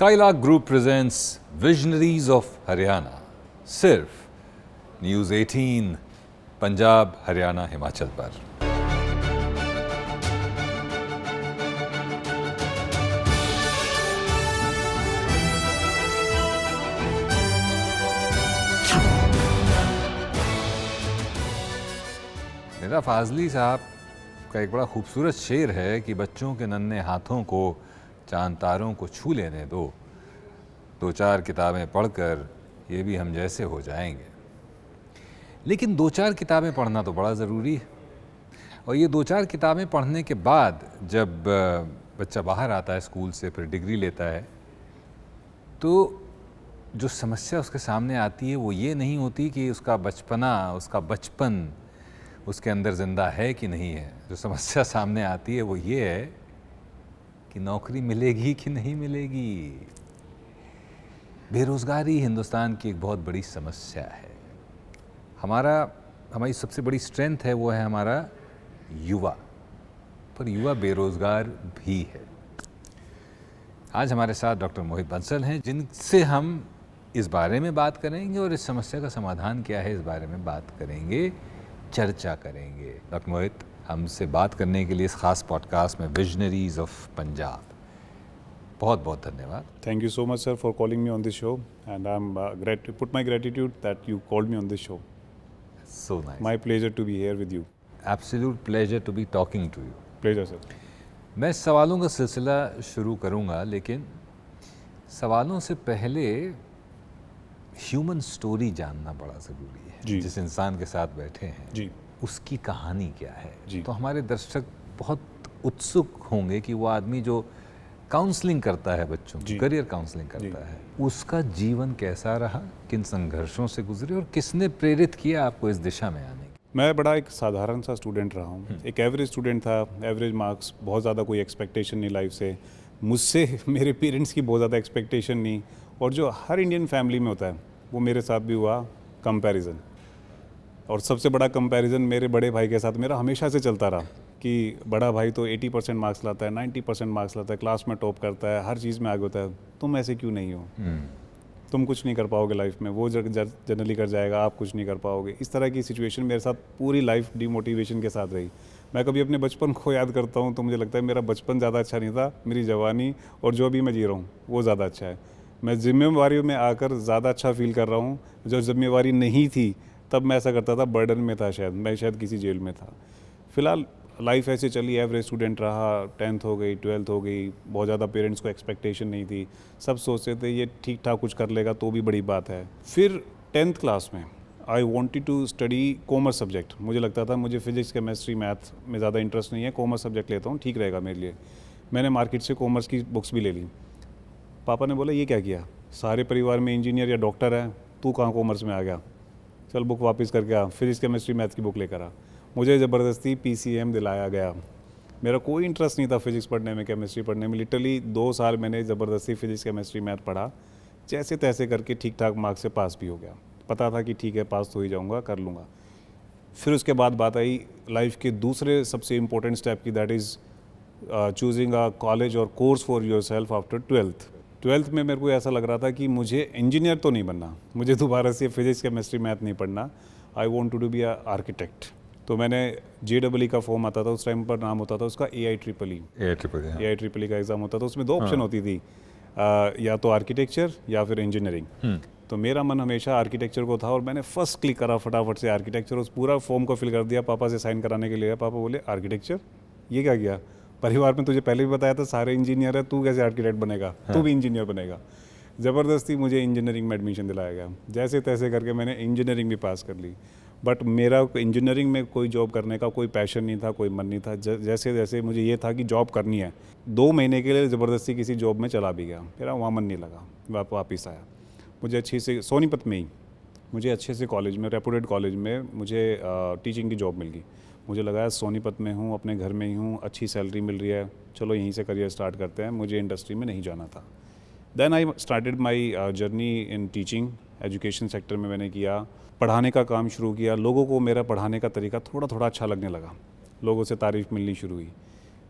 Skylark group presents visionaries of Haryana, सिर्फ news 18 Punjab, Haryana, Himachal पर। मेरा फाजली साहब का एक बड़ा खूबसूरत शेर है कि बच्चों के नन्हे हाथों को चांद तारों को छू लेने दो, दो चार किताबें पढ़कर ये भी हम जैसे हो जाएंगे। लेकिन दो चार किताबें पढ़ना तो बड़ा ज़रूरी है, और ये दो चार किताबें पढ़ने के बाद जब बच्चा बाहर आता है स्कूल से, फिर डिग्री लेता है, तो जो समस्या उसके सामने आती है वो ये नहीं होती कि उसका बचपना, उसका बचपन उसके अंदर ज़िंदा है कि नहीं है। जो समस्या सामने आती है वो ये है कि नौकरी मिलेगी कि नहीं मिलेगी। बेरोज़गारी हिंदुस्तान की एक बहुत बड़ी समस्या है। हमारी सबसे बड़ी स्ट्रेंथ है वो है हमारा युवा, पर युवा बेरोज़गार भी है। आज हमारे साथ डॉक्टर मोहित बंसल हैं, जिनसे हम इस बारे में बात करेंगे और इस समस्या का समाधान क्या है इस बारे में बात करेंगे, चर्चा करेंगे। डॉक्टर मोहित, हमसे बात करने के लिए इस खास पॉडकास्ट में विजनरीज ऑफ पंजाब, बहुत बहुत धन्यवाद। Thank you so much, sir, for calling me on this show, and I'm put my gratitude that you called me on this show. So nice. My pleasure to be here with you. Absolute pleasure to be talking to you. Pleasure, sir. मैं सवालों का सिलसिला शुरू करूंगा, लेकिन सवालों से पहले ह्यूमन स्टोरी जानना बड़ा ज़रूरी है। जी। जिस इंसान के साथ बैठे हैं जी। उसकी कहानी क्या है। जी। तो हमारे दर्शक बहुत उत्सुक होंगे कि वो आदमी जो काउंसलिंग करता है बच्चों की, जी। करियर काउंसलिंग करता है, उसका जीवन कैसा रहा, किन संघर्षों से गुजरे और किसने प्रेरित किया आपको इस दिशा में आने की। मैं बड़ा एक साधारण सा स्टूडेंट रहा हूँ, एक एवरेज स्टूडेंट था, एवरेज मार्क्स, बहुत ज़्यादा कोई एक्सपेक्टेशन नहीं लाइफ से मुझसे, मेरे पेरेंट्स की बहुत ज़्यादा एक्सपेक्टेशन नहीं, और जो हर इंडियन फैमिली में होता है वो मेरे साथ भी हुआ, कंपैरिजन। और सबसे बड़ा कंपैरिजन मेरे बड़े भाई के साथ मेरा हमेशा से चलता रहा कि बड़ा भाई तो 80% मार्क्स लाता है, 90% मार्क्स लाता है, क्लास में टॉप करता है, हर चीज़ में आगे होता है, तुम ऐसे क्यों नहीं हो, तुम कुछ नहीं कर पाओगे लाइफ में, वो जनरली कर जाएगा, आप कुछ नहीं कर पाओगे। इस तरह की सिचुएशन मेरे साथ पूरी लाइफ डिमोटिवेशन के साथ रही। मैं कभी अपने बचपन को याद करता हूँ तो मुझे लगता है मेरा बचपन ज़्यादा अच्छा नहीं था, मेरी जवानी और जो अभी मैं जी रहा हूँ वो ज़्यादा अच्छा है। मैं जिम्मेवारियों में आकर ज़्यादा अच्छा फील कर रहा हूँ। जो जिम्मेवारी नहीं थी तब मैं ऐसा करता था, बर्डन में था, मैं शायद किसी जेल में था। फ़िलहाल लाइफ ऐसे चली, एवरेज स्टूडेंट रहा, 10th हो गई, 12th हो गई, बहुत ज़्यादा पेरेंट्स को एक्सपेक्टेशन नहीं थी, सब सोचते थे ये ठीक ठाक कुछ कर लेगा तो भी बड़ी बात है। फिर 10th क्लास में I wanted to study commerce subject. मुझे लगता था मुझे फिजिक्स, केमिस्ट्री, मैथ में ज़्यादा इंटरेस्ट नहीं है, कॉमर्स सब्जेक्ट लेता हूँ, ठीक रहेगा मेरे लिए। मैंने मार्केट से कॉमर्स की बुक्स भी ले ली। पापा ने बोला ये क्या किया, सारे परिवार में इंजीनियर या डॉक्टर है, तू कहाँ कॉमर्स में आ गया, चल बुक वापस करके आ, फिजिक्स, केमिस्ट्री, मैथ की बुक लेकर आ। मुझे ज़बरदस्ती PCM दिलाया गया। मेरा कोई इंटरेस्ट नहीं था फिजिक्स पढ़ने में, केमिस्ट्री पढ़ने में। लिटरली 2 साल मैंने ज़बरदस्ती फिजिक्स, केमिस्ट्री, मैथ पढ़ा, जैसे तैसे करके ठीक ठाक मार्क्स से पास भी हो गया। पता था कि ठीक है पास तो ही जाऊँगा, कर लूँगा। फिर उसके बाद बात आई लाइफ के दूसरे सबसे इम्पोर्टेंट स्टेप की, that is choosing a college और course for yourself after 12th में मेरे को ऐसा लग रहा था कि मुझे इंजीनियर तो नहीं बनना, मुझे दोबारा से फिजिक्स, केमिस्ट्री, मैथ नहीं पढ़ना। I want to be a architect. तो मैंने JEE का फॉर्म आता था, उस टाइम पर नाम होता था उसका AIEEE का एग्ज़ाम होता था। उसमें 2 ऑप्शन होती थी, या तो आर्किटेक्चर या फिर इंजीनियरिंग। तो मेरा मन हमेशा आर्किटेक्चर को था और मैंने फर्स्ट क्लिक करा फटाफट से आर्किटेक्चर, उस पूरा फॉर्म को फिल कर दिया, पापा से साइन कराने के लिए। पापा बोले आर्किटेक्चर, ये क्या किया, परिवार में तुझे पहले भी बताया था सारे इंजीनियर है, तू कैसे आर्किटेक्ट बनेगा, तू भी इंजीनियर बनेगा। ज़बरदस्ती मुझे इंजीनियरिंग में एडमिशन दिलाया गया, जैसे तैसे करके मैंने इंजीनियरिंग भी पास कर ली। बट मेरा इंजीनियरिंग में कोई जॉब करने का कोई पैशन नहीं था, कोई मन नहीं था। जैसे जैसे मुझे ये था कि जॉब करनी है, 2 महीने के लिए ज़बरदस्ती किसी जॉब में चला भी गया, मेरा वहाँ मन नहीं लगा, वापस आया। मुझे अच्छी से सोनीपत में ही मुझे अच्छे से कॉलेज में, रेपुटेड कॉलेज में मुझे टीचिंग की जॉब मिल गई। मुझे लगा सोनीपत में हूँ, अपने घर में ही हूँ, अच्छी सैलरी मिल रही है, चलो यहीं से करियर स्टार्ट करते हैं। मुझे इंडस्ट्री में नहीं जाना था। Then I started my journey in teaching, education sector में मैंने किया, पढ़ाने का काम शुरू किया। लोगों को मेरा पढ़ाने का तरीका थोड़ा थोड़ा अच्छा लगने लगा, लोगों से तारीफ़ मिलनी शुरू हुई।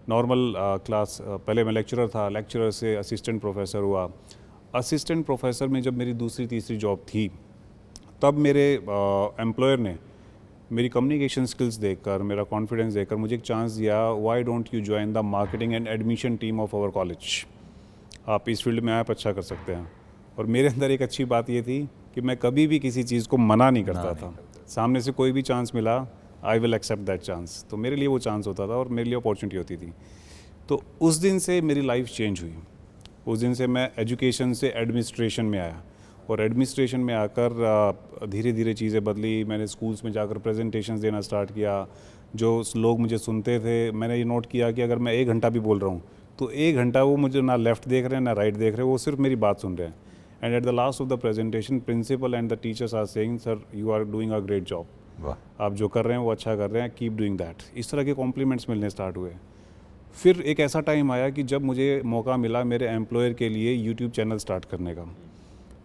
नॉर्मल क्लास, पहले मैं लेक्चरर था, लेक्चरर से असिस्टेंट प्रोफेसर हुआ। असिस्टेंट प्रोफेसर में जब मेरी दूसरी तीसरी जॉब थी, तब मेरे एम्प्लॉयर ने मेरी कम्युनिकेशन स्किल्स देखकर, मेरा कॉन्फिडेंस देखकर मुझे एक चांस दिया, why don't you join the marketing and admission team of our college, आप इस फील्ड में आप अच्छा कर सकते हैं। और मेरे अंदर एक अच्छी बात ये थी कि मैं कभी भी किसी चीज़ को मना नहीं करता था। सामने से कोई भी चांस मिला, I will accept that chance. तो मेरे लिए वो चांस होता था और मेरे लिए अपॉर्चुनिटी होती थी। तो उस दिन से मेरी लाइफ चेंज हुई। उस दिन से मैं एजुकेशन से एडमिनिस्ट्रेशन में आया, और एडमिनिस्ट्रेशन में आकर धीरे धीरे चीज़ें बदली। मैंने स्कूल्स में जाकर प्रेजेंटेशंस देना स्टार्ट किया। जो लोग मुझे सुनते थे, मैंने ये नोट किया कि अगर मैं 1 घंटा भी बोल रहा हूँ तो 1 घंटा वो मुझे ना लेफ़्ट देख रहे हैं ना राइट देख रहे हैं, वो सिर्फ मेरी बात सुन रहे हैं। And at the last of the presentation, principal and the teachers are saying, sir you are doing a great job, वाह। आप जो कर रहे हैं वो अच्छा कर रहे हैं, कीप डूइंग दैट। इस तरह के कॉम्प्लीमेंट्स मिलने स्टार्ट हुए। फिर एक ऐसा टाइम आया कि जब मुझे मौका मिला मेरे एम्प्लॉयर के लिए यूट्यूब चैनल स्टार्ट करने का।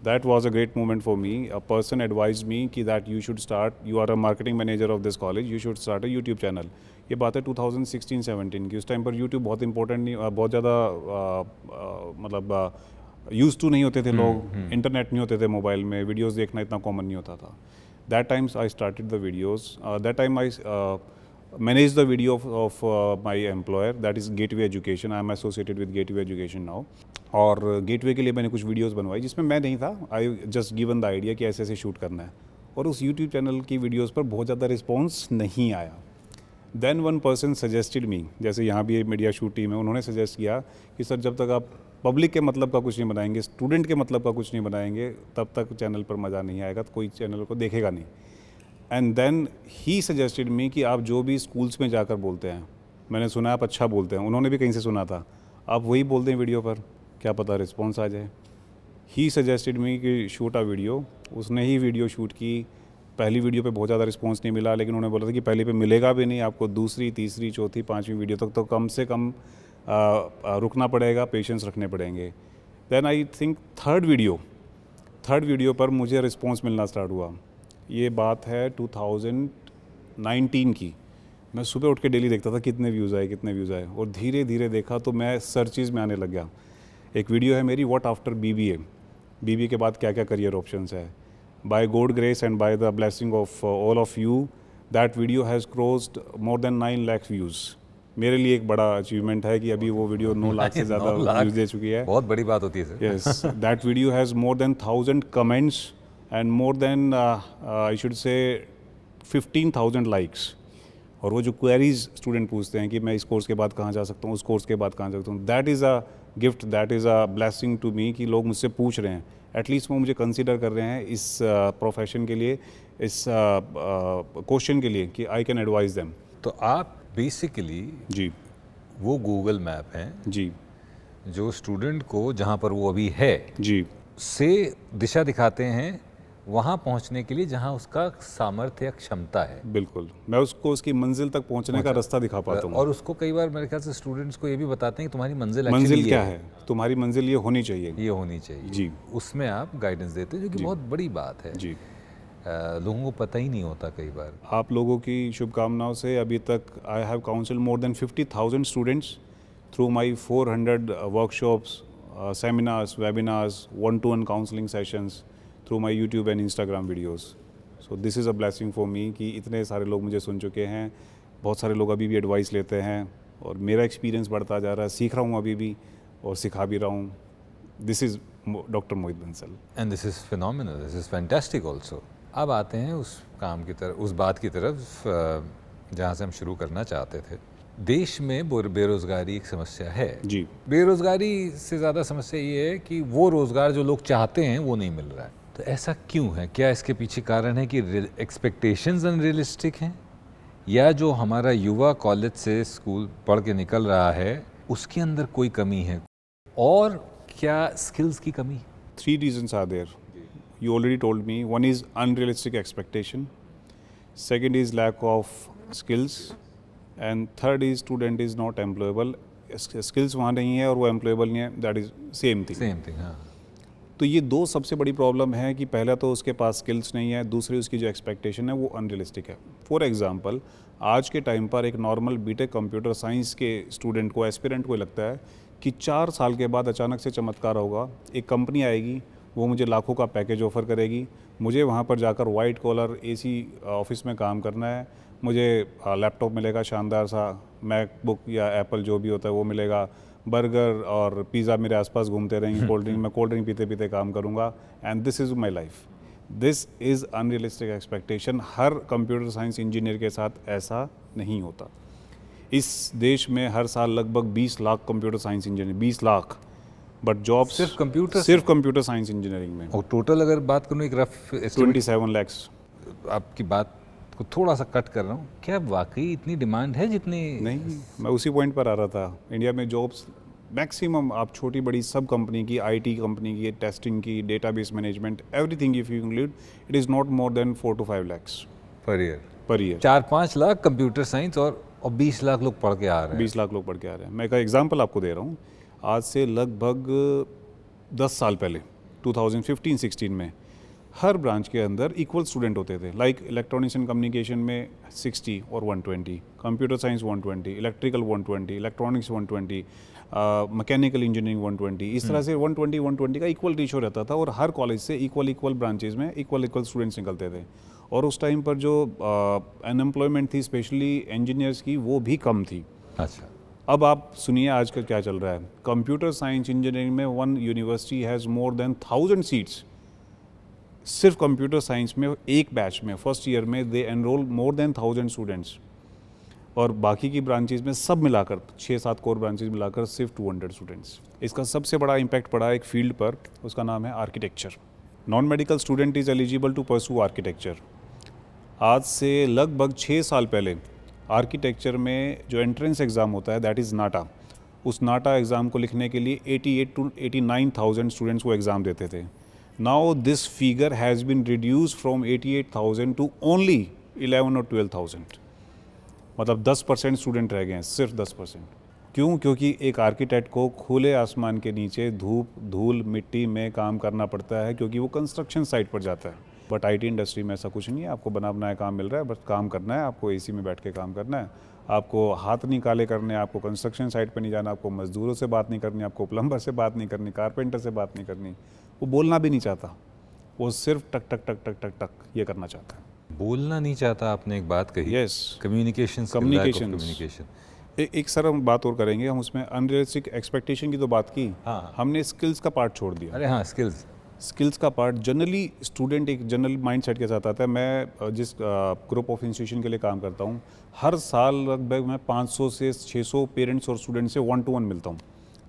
That was a great moment for me. A person advised me कि that you should start, you are a marketing manager of this college, you should start a YouTube channel. ये बात है 2016-17 की। उस time पर YouTube बहुत important नहीं, बहुत ज़्यादा मतलब यूज़ टू नहीं होते थे लोग, इंटरनेट नहीं होते थे मोबाइल में, वीडियोस देखना इतना कॉमन नहीं होता था। That times I started the videos, that time I manage the video of my employer, that is Gateway Education. I am associated with Gateway Education now. और गेटवे के लिए मैंने कुछ वीडियोस बनवाई जिसमें मैं नहीं था, I just given the idea कि ऐसे ऐसे शूट करना है। और उस यूट्यूब चैनल की वीडियोस पर बहुत ज़्यादा रिस्पॉन्स नहीं आया। Then one person suggested me, जैसे यहाँ भी मीडिया शूट टीम है, उन्होंने सजेस्ट किया कि सर जब तक आप पब्लिक के मतलब का कुछ नहीं बनाएंगे, स्टूडेंट के मतलब का कुछ नहीं बनाएंगे, तब तक चैनल पर मज़ा नहीं आएगा, तो कोई चैनल को देखेगा नहीं। And then he suggested me कि आप जो भी स्कूल्स में जाकर बोलते हैं, मैंने सुना आप अच्छा बोलते हैं, उन्होंने भी कहीं से सुना था, आप वही बोल दें वीडियो पर, क्या पता रिस्पॉन्स आ जाए। ही सजेस्टेड मी कि शूट अ वीडियो। उसने ही वीडियो शूट की। पहली वीडियो पे बहुत ज़्यादा रिस्पॉन्स नहीं मिला, लेकिन उन्होंने बोला था कि पहले पे मिलेगा भी नहीं, आपको दूसरी तीसरी चौथी पाँचवीं वीडियो तक तो कम से कम रुकना पड़ेगा, पेशेंस रखने पड़ेंगे। Then I think third video पर मुझे रिस्पॉन्स मिलना स्टार्ट हुआ। ये बात है 2019 की। मैं सुबह उठ के डेली देखता था कितने व्यूज़ आए, और धीरे धीरे देखा तो मैं सर्चेज़ में आने लग गया। एक वीडियो है मेरी, व्हाट आफ्टर बीबीए के बाद क्या क्या करियर ऑप्शंस है। By God grace and by the blessing of all of you, that video has crossed more than 9 lakh views. मेरे लिए एक बड़ा अचीवमेंट है कि अभी वो वीडियो 9 लाख से ज़्यादा व्यूज़ दे चुकी है। बहुत बड़ी बात होती है sir. Yes, that video has more than 1000 comments and more than I should say 15,000 likes. और वो जो क्वेरीज स्टूडेंट पूछते हैं कि मैं इस कोर्स के बाद कहाँ जा सकता हूँ, उस कोर्स के बाद कहाँ जा सकता हूँ, that is a gift, that is a blessing to me कि लोग मुझसे पूछ रहे हैं, एटलीस्ट वो मुझे कंसिडर कर रहे हैं इस प्रोफेशन के लिए, इस क्वेश्चन के लिए कि आई कैन एडवाइज देम। तो आप बेसिकली जी वो गूगल मैप हैं जी जो स्टूडेंट को जहाँ पर वो अभी है जी से दिशा दिखाते हैं वहाँ पहुँचने के लिए जहाँ उसका सामर्थ्य या क्षमता है। बिल्कुल, मैं उसको उसकी मंजिल तक पहुँचने का रास्ता दिखा पाता हूँ। और उसको कई बार मेरे ख्याल से स्टूडेंट्स को ये भी बताते हैं कि तुम्हारी मंजिल मंजिल क्या है, तुम्हारी मंजिल ये होनी चाहिए। ये होनी चाहिए जी। उसमें आप गाइडेंस देते हैं, जो कि बहुत बड़ी बात है। जी, लोगों को पता ही नहीं होता कई बार। आप लोगों की शुभकामनाओं से अभी तक I have council more than 50,000 students through my 400 workshops, seminars, webinars, 1-to-1 counselling sessions through my YouTube and Instagram videos. So this is a blessing for me कि इतने सारे लोग मुझे सुन चुके हैं, बहुत सारे लोग अभी भी एडवाइस लेते हैं, और मेरा एक्सपीरियंस बढ़ता जा रहा है, सीख रहा हूँ अभी भी और सिखा भी रहा हूँ। This is doctor Mohit Bansal and this is phenomenal, this is fantastic also. अब आते हैं उस काम की तरफ, उस बात की तरफ जहाँ से हम शुरू करना चाहते थे। देश में बेरोज़गारी एक समस्या है। जी। बेरोज़गारी से ज़्यादा समस्या ये है कि वो रोज़गार जो लोग चाहते हैं वो नहीं मिल रहा है। तो ऐसा क्यों है? क्या इसके पीछे कारण है कि एक्सपेक्टेशंस अनरियलिस्टिक हैं, या जो हमारा युवा कॉलेज से स्कूल पढ़ के निकल रहा है उसके अंदर कोई कमी है, और क्या स्किल्स की कमी? 3 reasons are there. You already told me. One is unrealistic expectation. Second is lack of skills. And third is student is not employable. Skills वहाँ नहीं है और वो employable नहीं है. That is same thing. Same thing. हाँ। तो ये दो सबसे बड़ी प्रॉब्लम है कि पहला तो उसके पास स्किल्स नहीं है, दूसरी उसकी जो एक्सपेक्टेशन है वो अनरियलिस्टिक है। फॉर एग्जांपल, आज के टाइम पर एक नॉर्मल बीटेक कंप्यूटर साइंस के स्टूडेंट को, एस्पिरेंट को लगता है कि 4 साल के बाद अचानक से चमत्कार होगा, एक कंपनी आएगी, वो मुझे लाखों का पैकेज ऑफर करेगी, मुझे वहाँ पर जाकर वाइट कॉलर एसी ऑफिस में काम करना है, मुझे लैपटॉप मिलेगा शानदार सा, मैकबुक या एप्पल जो भी होता है वो मिलेगा, बर्गर और पिज़्ज़ा मेरे आसपास घूमते रहेंगे, कोल्ड ड्रिंक, मैं कोल्ड ड्रिंक पीते पीते काम करूँगा, and this is my life. This is unrealistic expectation. Her computer science engineer के साथ ऐसा नहीं होता। इस देश में हर साल लगभग 20 lakh computer science engineer, 20 lakh, but job सिर्फ कंप्यूटर सिर्फ कंप्यूटर साइंस इंजीनियरिंग में और टोटल अगर बात करूँ एक रफ 27 लैक्स। आपकी बात को थोड़ा सा कट कर रहा हूँ, क्या वाकई इतनी डिमांड है जितनी? नहीं, मैं उसी पॉइंट पर आ रहा था। इंडिया में जॉब्स मैक्सिमम, आप छोटी बड़ी सब कंपनी की, आईटी कंपनी की, टेस्टिंग की, database management, everything if you include, it is not more than 4 to 5 lakhs per year? Per year. 4-5 lakh computer science और 20 लाख लोग पढ़ के आ रहे हैं। 20 लाख लोग पढ़ के आ रहे हैं। मैं एक एग्जांपल आपको दे रहा हूँ। आज से लगभग 10 साल पहले 2015-16 में हर ब्रांच के अंदर इक्वल स्टूडेंट होते थे। लाइक इलेक्ट्रॉनिक्स एंड कम्युनिकेशन में 60 और 120, computer science 120, electrical 120, electronics 120, mechanical engineering 120, इस तरह से 120 का इक्वल रेशियो रहता था और हर कॉलेज से इक्वल ब्रांचेज में इक्वल स्टूडेंट्स निकलते थे। और उस टाइम पर जो अनएम्प्लॉयमेंट थी स्पेशली इंजीनियर्स की, वो भी कम थी। अच्छा, अब आप सुनिए आज का क्या चल रहा है। कंप्यूटर साइंस इंजीनियरिंग में one university has more than 1000 seats. सिर्फ कंप्यूटर साइंस में एक बैच में फर्स्ट ईयर में दे एनरोल मोर देन 1000 स्टूडेंट्स, और बाकी की ब्रांचेज में सब मिलाकर 6-7 कोर ब्रांचेज मिलाकर सिर्फ 200 स्टूडेंट्स। इसका सबसे बड़ा इम्पैक्ट पड़ा एक फील्ड पर, उसका नाम है architecture. Non medical student is eligible to pursue architecture. आज से लगभग 6 साल पहले आर्किटेक्चर में जो एंट्रेंस एग्ज़ाम होता है, दैट इज़ नाटा, उस नाटा एग्ज़ाम को लिखने के लिए 88 to 89,000 स्टूडेंट्स को एग्ज़ाम देते थे। Now this figure has been reduce from 88,000 to only 11 or 12,000। मतलब 10% स्टूडेंट रह गए हैं, सिर्फ 10%। क्यों? क्योंकि एक आर्किटेक्ट को खुले आसमान के नीचे धूप, धूल, मिट्टी में काम करना पड़ता है, क्योंकि वो कंस्ट्रक्शन साइट पर जाता है। बट आईटी इंडस्ट्री में ऐसा कुछ नहीं है। आपको बना बनाया काम मिल रहा है, बस काम करना है, आपको एसी में बैठ के काम करना है, आपको हाथ नहीं काले करने हैं, आपको कंस्ट्रक्शन साइट पर नहीं जाना, आपको मजदूरों से बात नहीं करनी, आपको प्लम्बर से बात नहीं करनी, कारपेंटर से बात नहीं करनी। वो बोलना भी नहीं चाहता, वो सिर्फ टक टक टक टक टक टक ये करना चाहता है। बोलना नहीं चाहता, आपने एक बात कही। Yes, communication. एक सर हम बात और करेंगे, हम उसमें अनरियलिस्टिक एक्सपेक्टेशन की तो बात की। हाँ। हमने स्किल्स का पार्ट छोड़ दिया। अरे हाँ, स्किल्स का पार्ट जनरली स्टूडेंट एक जनरल माइंडसेट के साथ आता है। मैं जिस ग्रुप ऑफ इंस्टीट्यूशन के लिए काम करता हूँ, हर साल लगभग मैं 500 से 600 पेरेंट्स और स्टूडेंट से 1-to-1 मिलता हूँ,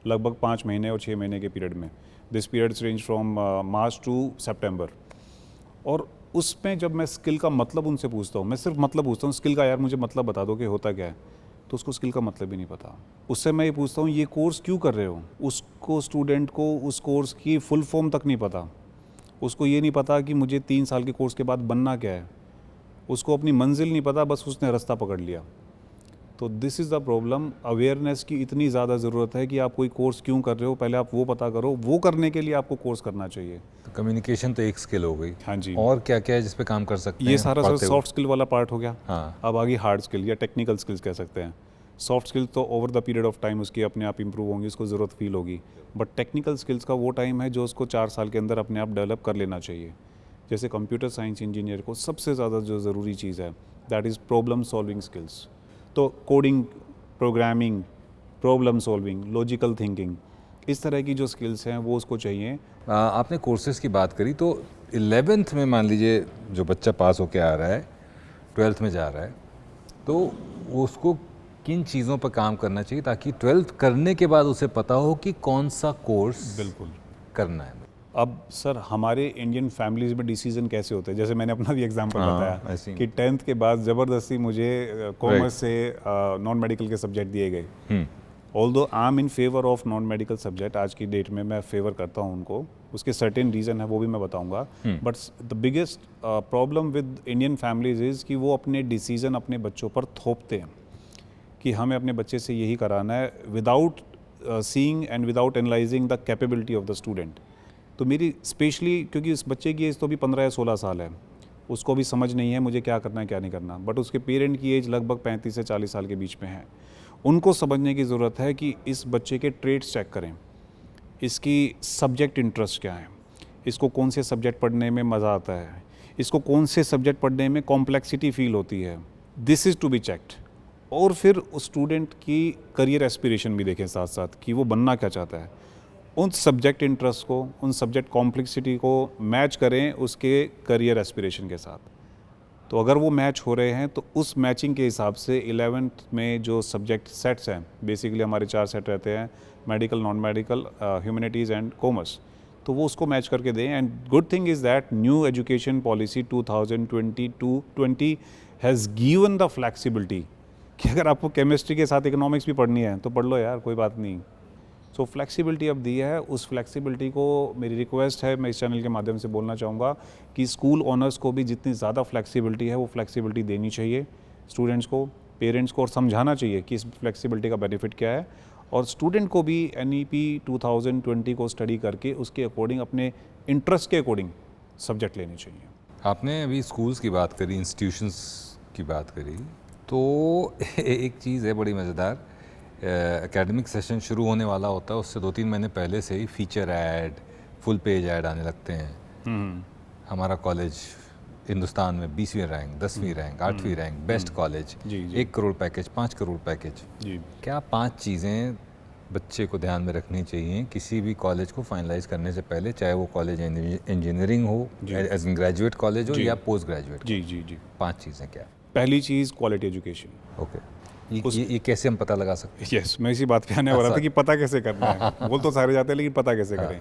लगभग 5 महीने और 6 महीने के पीरियड में। This periods range from March to सितंबर। और उसमें जब मैं स्किल का मतलब उनसे पूछता हूँ, मैं सिर्फ मतलब पूछता हूँ स्किल का, यार मुझे मतलब बता दो कि होता क्या है, तो उसको स्किल का मतलब ही नहीं पता। उससे मैं ये पूछता हूँ ये कोर्स क्यों कर रहे हो, उसको स्टूडेंट को उस कोर्स की फुल फॉर्म तक नहीं पता। उसको ये नहीं पता कि मुझे 3 साल के कोर्स के बाद बनना क्या है, उसको अपनी मंजिल नहीं पता, बस उसने रास्ता पकड़ लिया। तो this is the problem. Awareness की इतनी ज़्यादा ज़रूरत है कि आप कोई कोर्स क्यों कर रहे हो, पहले आप वो पता करो, वो करने के लिए आपको कोर्स करना चाहिए। तो कम्युनिकेशन तो एक स्किल हो गई। हाँ जी। और क्या क्या है जिस पे काम कर सकते हैं? ये सारा सर सॉफ्ट स्किल वाला पार्ट हो गया। हाँ। अब आगे हार्ड स्किल या टेक्निकल स्किल्स कह सकते हैं। सॉफ्ट स्किल तो over the period of time उसकी अपने आप इंप्रूव होंगी, उसको ज़रूरत फील होगी। बट टेक्निकल स्किल्स का वो टाइम है जो उसको 4 साल के अंदर अपने आप डेवलप कर लेना चाहिए। जैसे कंप्यूटर साइंस इंजीनियर को सबसे ज़्यादा जो ज़रूरी चीज़ है, that is problem solving skills. तो coding, programming, problem solving, logical thinking, इस तरह की जो स्किल्स हैं वो उसको चाहिए। आपने कोर्सेज़ की बात करी, तो 11th में मान लीजिए जो बच्चा पास होके आ रहा है, 12th में जा रहा है, तो उसको किन चीज़ों पर काम करना चाहिए ताकि 12th करने के बाद उसे पता हो कि कौन सा कोर्स बिल्कुल करना है? अब सर हमारे इंडियन फैमिलीज़ में डिसीजन कैसे होते हैं, जैसे मैंने अपना भी एग्जांपल बताया कि 10th के बाद ज़बरदस्ती मुझे कॉमर्स से नॉन मेडिकल के सब्जेक्ट दिए गए। Although I am in favour of non medical subject, आज की डेट में मैं फेवर करता हूँ उनको, उसके सर्टेन रीज़न है वो भी मैं बताऊँगा। But the biggest problem with Indian families is कि वो अपने डिसीज़न अपने बच्चों पर थोपते हैं कि हमें अपने बच्चे से यही कराना है, without seeing and without analysing the capability of the student. तो मेरी स्पेशली, क्योंकि उस बच्चे की एज तो अभी 15 या 16 साल है, उसको भी समझ नहीं है मुझे क्या करना है क्या नहीं करना, बट उसके पेरेंट की एज लगभग 35 से 40 साल के बीच में है। उनको समझने की ज़रूरत है कि इस बच्चे के ट्रेड्स चेक करें, इसकी सब्जेक्ट इंटरेस्ट क्या है, इसको कौन से सब्जेक्ट पढ़ने में मज़ा आता है, इसको कौन से सब्जेक्ट पढ़ने में कॉम्प्लेक्सिटी फील होती है, this is to be checked. और फिर उस स्टूडेंट की करियर एस्पिरेशन भी देखें साथ साथ कि वो बनना क्या चाहता है, उन सब्जेक्ट इंटरेस्ट को, उन सब्जेक्ट कॉम्प्लेक्सिटी को मैच करें उसके करियर एस्पिरेशन के साथ। तो अगर वो मैच हो रहे हैं तो उस मैचिंग के हिसाब से 11th में जो सब्जेक्ट सेट्स हैं, बेसिकली हमारे 4 सेट रहते हैं, medical, non medical, humanities and commerce, तो वो उसको मैच करके दें। And good thing is that new education policy 2022-20 has given the flexibility कि अगर आपको केमिस्ट्री के साथ इकोनॉमिक्स भी पढ़नी है तो पढ़ लो यार, कोई बात नहीं। सो फ्लैक्सिबिलिटी अब दी है, उस फ्लैक्सिबिलिटी को मेरी रिक्वेस्ट है, मैं इस चैनल के माध्यम से बोलना चाहूँगा कि स्कूल ओनर्स को भी जितनी ज़्यादा फ्लैक्सिबिलिटी है वो फ्लैक्सिबिलिटी देनी चाहिए स्टूडेंट्स को, पेरेंट्स को, और समझाना चाहिए कि इस फ्लैक्सिबिलिटी का बेनिफिट क्या है। और स्टूडेंट को भी NEP 2020 को स्टडी करके उसके अकॉर्डिंग, अपने इंटरेस्ट के अकॉर्डिंग सब्जेक्ट लेने चाहिए। आपने अभी स्कूल्स की बात करी, इंस्टीट्यूशंस की बात करी, तो एक चीज़ है बड़ी मज़ेदार, एकेडमिक सेशन शुरू होने वाला होता है उससे 2-3 महीने पहले से ही feature ad, full page ad आने लगते हैं। हमारा कॉलेज हिंदुस्तान में 20वीं रैंक, 10वीं रैंक, 8वीं rank, best college, 1 crore package, 5 crore package. जी, क्या 5 चीज़ें बच्चे को ध्यान में रखनी चाहिए किसी भी कॉलेज को फाइनलाइज करने से पहले, चाहे वो कॉलेज इंजीनियरिंग हो, एज ग्रेजुएट कॉलेज हो या पोस्ट ग्रेजुएट? जी जी जी। 5 चीज़ें क्या? पहली चीज़ क्वालिटी एजुकेशन। ओके, ये कैसे हम पता लगा सकते हैं? यस, मैं इसी बात पे आने वाला था कि पता कैसे करना है। बोल तो सारे जाते हैं लेकिन पता कैसे करें।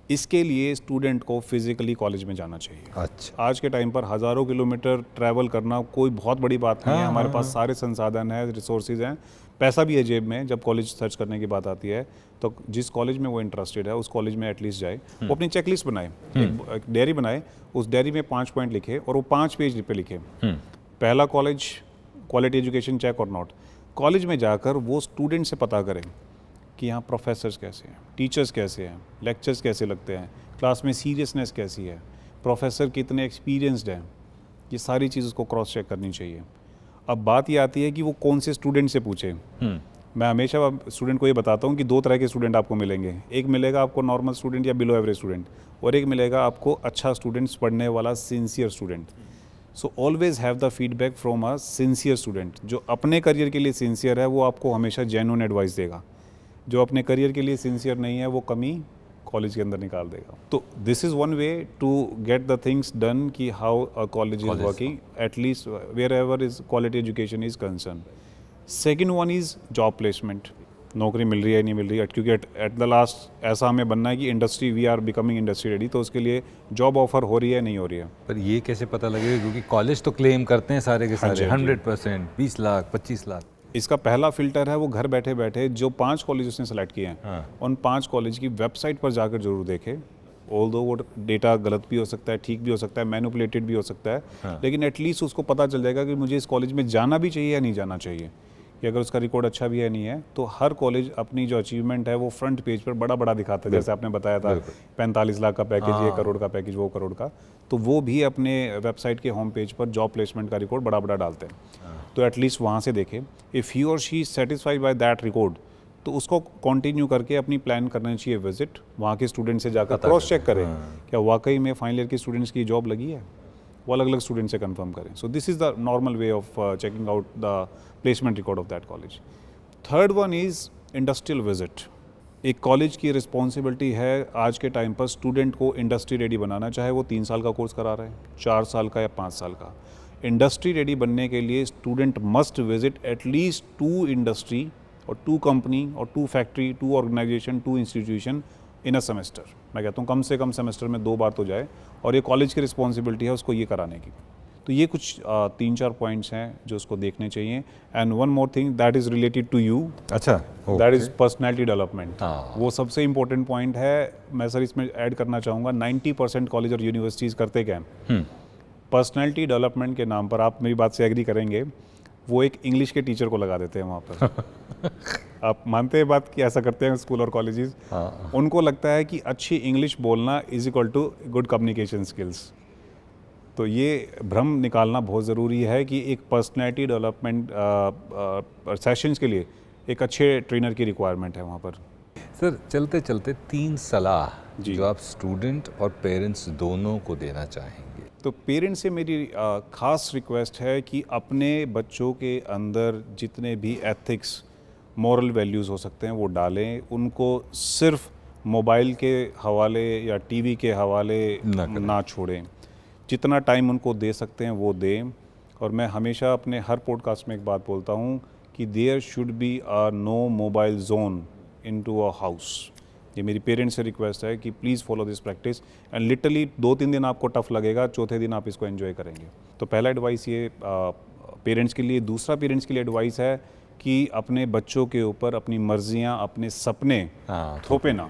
इसके लिए स्टूडेंट को फिजिकली कॉलेज में जाना चाहिए। अच्छा, आज के टाइम पर हज़ारों किलोमीटर ट्रैवल करना कोई बहुत बड़ी बात नहीं है। हमारे पास सारे संसाधन हैं, रिसोर्सेज हैं, पैसा भी है जेब में। जब कॉलेज सर्च करने की बात आती है तो जिस कॉलेज में वो इंटरेस्टेड है उस कॉलेज में एटलीस्ट जाए, वो अपनी चेकलिस्ट बनाए, एक डायरी बनाए, उस डायरी में 5 पॉइंट लिखे और वो 5 पेज पे लिखे। पहला, कॉलेज क्वालिटी एजुकेशन चेक और नॉट। कॉलेज में जाकर वो स्टूडेंट से पता करें कि यहाँ प्रोफेसर्स कैसे हैं, टीचर्स कैसे हैं, लेक्चर्स कैसे लगते हैं, क्लास में सीरियसनेस कैसी है, प्रोफेसर कितने एक्सपीरियंस्ड हैं, ये सारी चीज़ उसको क्रॉस चेक करनी चाहिए। अब बात ये आती है कि वो कौन से स्टूडेंट से पूछे। मैं हमेशा स्टूडेंट को ये बताता हूँ कि 2 तरह के स्टूडेंट आपको मिलेंगे। एक मिलेगा आपको नॉर्मल स्टूडेंट या बिलो एवरेज स्टूडेंट, और एक मिलेगा आपको अच्छा स्टूडेंट्स, पढ़ने वाला sincere student. So always have the feedback from a sincere student. जो अपने करियर के लिए सिंसियर है वो आपको हमेशा जेन्युइन एडवाइस देगा। जो अपने करियर के लिए सिंसियर नहीं है वो कमी कॉलेज के अंदर निकाल देगा। तो this is one way to get the things done कि how a college is working, at least wherever is quality education is concern. Second one is job placement. नौकरी मिल रही है नहीं मिल रही है, क्योंकि एट द लास्ट ऐसा हमें बनना है कि industry, we are becoming industry ready, तो उसके लिए जॉब ऑफर हो रही है नहीं हो रही है। पर ये कैसे पता लगेगा, क्योंकि कॉलेज तो क्लेम करते हैं सारे के सारे 100%, 20 लाख, 25 लाख। इसका पहला फिल्टर है वो घर बैठे बैठे जो 5 कॉलेज उसने सेलेक्ट किए हैं, उन 5 कॉलेज की वेबसाइट पर जाकर जरूर देखे। ऑल्दो वो डेटा गलत भी हो सकता है, ठीक भी हो सकता है, मैनिपुलेटेड भी हो सकता है, लेकिन एटलीस्ट उसको पता चल जाएगा कि मुझे इस कॉलेज में जाना भी चाहिए या नहीं जाना चाहिए, कि अगर उसका रिकॉर्ड अच्छा भी है नहीं है। तो हर कॉलेज अपनी जो अचीवमेंट है वो फ्रंट पेज पर बड़ा बड़ा दिखाता है, जैसे आपने बताया था 45 लाख का पैकेज, 1 करोड़ का पैकेज, वो करोड़ का, तो वो भी अपने वेबसाइट के होम पेज पर जॉब प्लेसमेंट का रिकॉर्ड बड़ा बड़ा डालते हैं। तो एटलीस्ट वहाँ से देखें। इफ़ ही और she satisfied by that record, तो उसको कंटिन्यू करके अपनी प्लान करना चाहिए विजिट, वहाँ के स्टूडेंट से जाकर क्रॉस चेक करें क्या वाकई में फाइनल ईयर के स्टूडेंट्स की जॉब लगी है, वो अलग अलग स्टूडेंट से कंफर्म करें। So this is the normal way of checking out the placement record of that college. Third one is industrial visit. एक कॉलेज की रिस्पॉन्सिबिलिटी है आज के टाइम पर स्टूडेंट को इंडस्ट्री रेडी बनाना, चाहे वो 3 साल का कोर्स करा रहे हैं, 4 साल का या 5 साल का। इंडस्ट्री रेडी बनने के लिए student must visit at least 2 industry और 2 कंपनी और 2 factory, 2 organisation, 2 institution in a semester. मैं कहता हूँ कम से कम सेमेस्टर में 2 बार तो जाए, और ये कॉलेज की रिस्पॉन्सिबिलिटी है उसको ये कराने की। तो ये कुछ 3-4 पॉइंट्स हैं जो उसको देखने चाहिए। And one more thing that is related to you, अच्छा, दैट इज़ पर्सनैलिटी डेवलपमेंट। वो सबसे इंपॉर्टेंट पॉइंट है। मैं सर इसमें ऐड करना चाहूँगा, 90% कॉलेज और यूनिवर्सिटीज़ करते क्या हैं, पर्सनैलिटी डेवलपमेंट के नाम पर, आप मेरी बात से एग्री करेंगे, वो एक इंग्लिश के टीचर को लगा देते हैं वहाँ पर। आप मानते हैं बात कि ऐसा करते हैं स्कूल और कॉलेजेस? हाँ। उनको लगता है कि अच्छी इंग्लिश बोलना is equal to good communication skills. तो ये भ्रम निकालना बहुत ज़रूरी है कि एक पर्सनैलिटी डेवलपमेंट सेशंस के लिए एक अच्छे ट्रेनर की रिक्वायरमेंट है वहाँ पर। सर, चलते चलते 3 सलाह जी। जो आप स्टूडेंट और पेरेंट्स दोनों को देना चाहेंगे। तो पेरेंट्स से मेरी ख़ास रिक्वेस्ट है कि अपने बच्चों के अंदर जितने भी एथिक्स मॉरल वैल्यूज़ हो सकते हैं वो डालें। उनको सिर्फ मोबाइल के हवाले या टीवी के हवाले ना छोड़ें। जितना टाइम उनको दे सकते हैं वो दें। और मैं हमेशा अपने हर पॉडकास्ट में एक बात बोलता हूँ कि there should be a no mobile zone into a house. ये मेरी पेरेंट्स से रिक्वेस्ट है कि please follow this practice and literally 2-3 दिन आपको टफ लगेगा, चौथे दिन आप इसको एंजॉय करेंगे। तो पहला एडवाइस ये पेरेंट्स के लिए। दूसरा पेरेंट्स के लिए एडवाइस है कि अपने बच्चों के ऊपर अपनी मर्जियाँ, अपने सपने थोपे ना।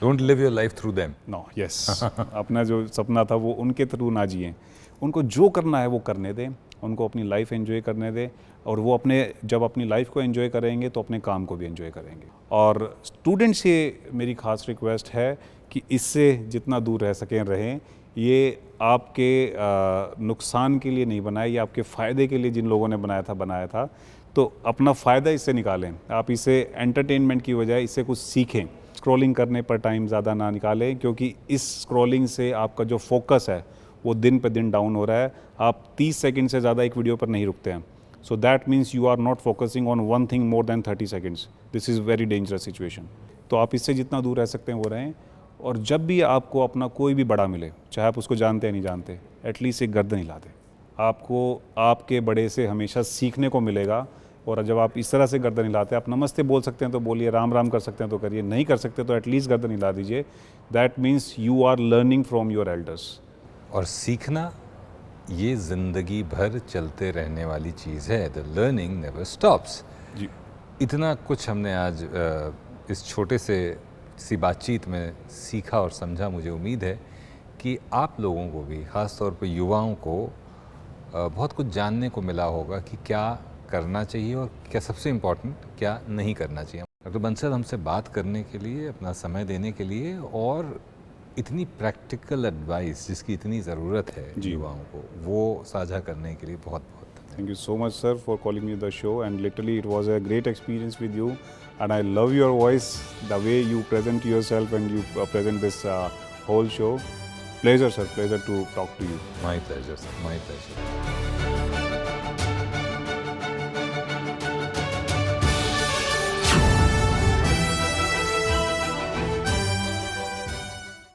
Don't live your life through them. No, yes. अपना जो सपना था वो उनके थ्रू ना जिए। उनको जो करना है वो करने दें, उनको अपनी लाइफ एंजॉय करने दें। और वो जब अपनी लाइफ को एंजॉय करेंगे तो अपने काम को भी एंजॉय करेंगे। और स्टूडेंट्स से मेरी खास रिक्वेस्ट है कि इससे जितना दूर रह सकें रहें। ये आपके नुकसान के लिए नहीं बनाया, ये आपके फ़ायदे के लिए जिन लोगों ने बनाया था। तो अपना फ़ायदा इससे निकालें। आप इसे एंटरटेनमेंट की बजाय इससे कुछ सीखें। स्क्रॉलिंग करने पर टाइम ज़्यादा ना निकालें, क्योंकि इस स्क्रॉलिंग से आपका जो फोकस है वो दिन पे दिन डाउन हो रहा है। आप 30 सेकंड से ज़्यादा एक वीडियो पर नहीं रुकते हैं। So that means you are not focusing on one thing more than 30 seconds. This is very dangerous situation. तो आप इससे जितना दूर रह सकते हैं वो रहें। और जब भी आपको अपना कोई भी बड़ा मिले, चाहे आप उसको जानते या नहीं जानते, एटलीस्ट एक गर्दन हिला दें। आपको आपके बड़े से हमेशा सीखने को मिलेगा। और जब आप इस तरह से गर्दन हिलाते हैं, आप नमस्ते बोल सकते हैं तो बोलिए, राम राम कर सकते हैं तो करिए, नहीं कर सकते तो एटलीस्ट गर्दन हिला दीजिए। That means you are learning from your elders. और सीखना ये ज़िंदगी भर चलते रहने वाली चीज़ है। The learning never stops. जी। इतना कुछ हमने आज इस छोटे से सी बातचीत में सीखा और समझा। मुझे उम्मीद है कि आप लोगों को भी, ख़ास तौर पे युवाओं को, बहुत कुछ जानने को मिला होगा कि क्या करना चाहिए और क्या सबसे इम्पोर्टेंट क्या नहीं करना चाहिए। डॉक्टर बंसल, हमसे बात करने के लिए, अपना समय देने के लिए और इतनी प्रैक्टिकल एडवाइस जिसकी इतनी ज़रूरत है युवाओं को, वो साझा करने के लिए बहुत बहुत thank you so much sir for calling me the show and literally it was a great experience with you and I love your voice, the way you present yourself and you present this whole show. Pleasure sir, pleasure to talk to you. My pleasure sir, my pleasure.